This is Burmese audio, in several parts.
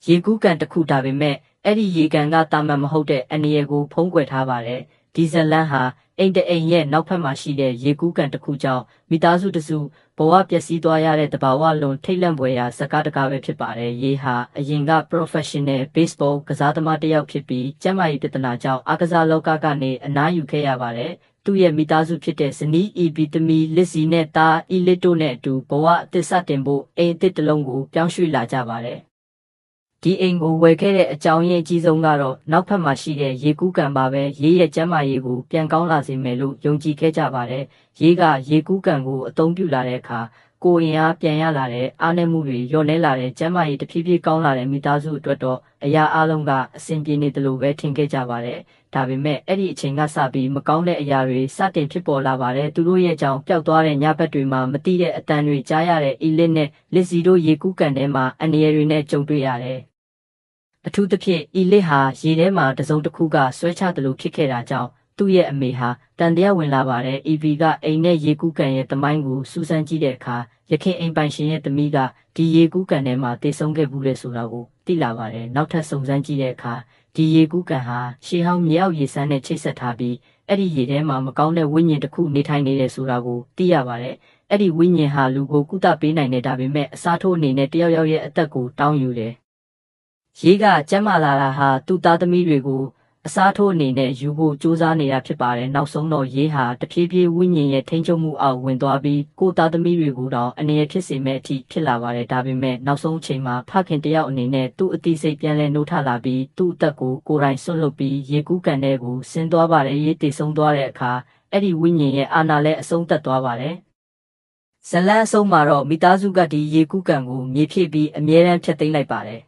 ရေကူးကန်တစ်ခုဒါပေမဲ့အဲ့ဒီရေကန်ကတာမန်မဟုတ်တဲ့အန္တရာယ်ကိုဖုံးကွယ်ထားပါတယ်ဒီဇလန်ဟာအိမ်တအိမ်ရဲ့နောက်ဖက်မှာရှိတဲ့ရေကူးကန်တစ်ခုကြောင့်မိသားစုတစုဘဝပျက်စီးသွားရတဲ့တဘာဝလွန်ထိတ်လန့်ဖွယ်ရာစကားတကားပဲဖြစ်ပါတယ်ရေဟာအရင်က professional baseball ကစားသမားတစ်ယောက်ဖြစ်ပြီးကျန်းမာရေးပြဿနာကြောင့်အားကစားလောကကနေအနားယူခဲ့ရပါတယ်သူ့ရဲ့မိသားစုဖြစ်တဲ့ဇနီးအီဘီသမီလစ်စီနဲ့သားအီလစ်တို့နဲ့အတူဘဝအသစ်စတင်ဖို့အိမ်အသစ်တစ်လုံးကိုပြောင်းရွှေ့လာကြပါတယ်ဒီအိမ်ကိုဝယ်ခဲ့တဲ့အကြောင်းရင်းအကြီးဆုံးကတော့နောက်ဖက်မှာရှိတဲ့ရေကူးကန်ပါပဲရေရဲ့ကျန်းမာရေးကိုပြန်ကောင်းလာစေမယ်လို့ယုံကြည်ခဲ့ကြပါတယ်ရေကရေကူးကန်ကိုအသုံးပြုလာတဲ့အခါကိုယ်အင်အားပြန်ရလာတဲ့အားနည်းမှုတွေလျော့နည်းလာတဲ့ကျန်းမာရေးတဖြည်းဖြည်းကောင်းလာတဲ့မိသားစုအတွက်တော့အရာအလုံးကအဆင်ပြေနေတယ်လို့ပဲထင်ခဲ့ကြပါတယ်ဒါပေမဲ့အဲ့ဒီအချိန်ကစပြီးမကောင်းတဲ့အရာတွေစတင်ဖြစ်ပေါ်လာပါတယ်သူတို့ရဲ့ကြောင့်ပျောက်သွားတဲ့ညဘက်တွေမှာမတိတဲ့အတန်တွေကြားရတဲ့အီလစ်နဲ့လစ်စီတို့ရေကူးကန်ထဲမှာအန္တရာယ်တွေနဲ့ကြုံတွေ့ရတယ်အထူးသဖြင့်အီလစ်ဟာရေထဲမှာတစုံတစ်ခုကဆွဲချတယ်လို့ဖြစ်ခဲ့တာကြောင့်သူ့ရဲ့အမေဟာတန်တရားဝင်လာပါတယ်။ EV ကအိမ်နဲ့ရေကူးကန်ရဲ့တမိုင်းကိုစူးစမ်းကြည့်တဲ့အခါရခင်အိမ်ပိုင်ရှင်ရဲ့သမီးကဒီရေကူးကန်ထဲမှာတည်ဆုံခဲ့ဘူးလေဆိုတာကိုသိလာပါတယ်။နောက်ထပ်စုံစမ်းကြည့်တဲ့အခါဒီရေကူးကန်ဟာရှေးဟောင်းမြေအောက်ရေစမ်းနဲ့ချိတ်ဆက်ထားပြီးအဲ့ဒီရေထဲမှာမကောင်းတဲ့ဝိညာဉ်တစ်ခုနေထိုင်နေတယ်ဆိုတာကိုသိရပါတယ်။အဲ့ဒီဝိညာဉ်ဟာလူကိုကုသပေးနိုင်တဲ့ဒါပေမဲ့အစားထိုးအနေနဲ့တယောက်ယောက်ရဲ့အသက်ကိုတောင်းယူတယ်။ရေကကျန်းမာလာတာဟာသူ့သားသမီးတွေကိုအစားထိုးအနေနဲ့ယူဖို့စူးစမ်းနေတာဖြစ်ပါတယ်။နောက်ဆုံးတော့ရေဟာတဖြည်းဖြည်းဝိညာဉ်ရဲ့ထိန်းချုပ်မှုအောက်ဝင်သွားပြီးကိုယ်သားသမီးတွေကိုတော့အနေရဖြစ်စေမဲ့အထိဖြစ်လာပါတယ်။ဒါပေမဲ့နောက်ဆုံးအချိန်မှာဖခင်တယောက်အနေနဲ့သူ့အသိစိတ်ပြန်လဲနှိုးထလာပြီးသူ့အသက်ကိုကိုယ်တိုင်ဆွတ်လွတ်ပြီးရေကူးကန်တဲ့ကိုဆင်းသွားပါတယ်။ရေတည်ဆုံးသွားတဲ့အခါအဲ့ဒီဝိညာဉ်ရဲ့အာဏာလည်းအဆုံးသတ်သွားပါတယ်။ဇလန်းအဆုံးမှာတော့မိသားစုကဒီရေကူးကန်ကိုမြေဖြည့်ပြီးအမြဲတမ်းဖျက်သိမ်းလိုက်ပါတယ်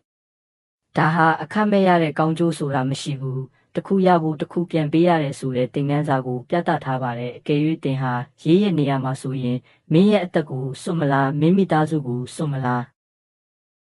။ဒါဟာအခက်မဲ့ရတဲ့ကောင်းကျိုးဆိုတာမရှိဘူး။တခုရဖို့တခုပြန်ပေးရတယ်ဆိုတဲ့သင်ခန်းစာကိုပြသထားပါတယ်အကယ်၍သင်ဟာရေးရဲ့နေရာမှာဆိုရင်မင်းရဲ့အသက်ကိုစွန့်မလားမင်းမိသားစုကိုစွန့်မလား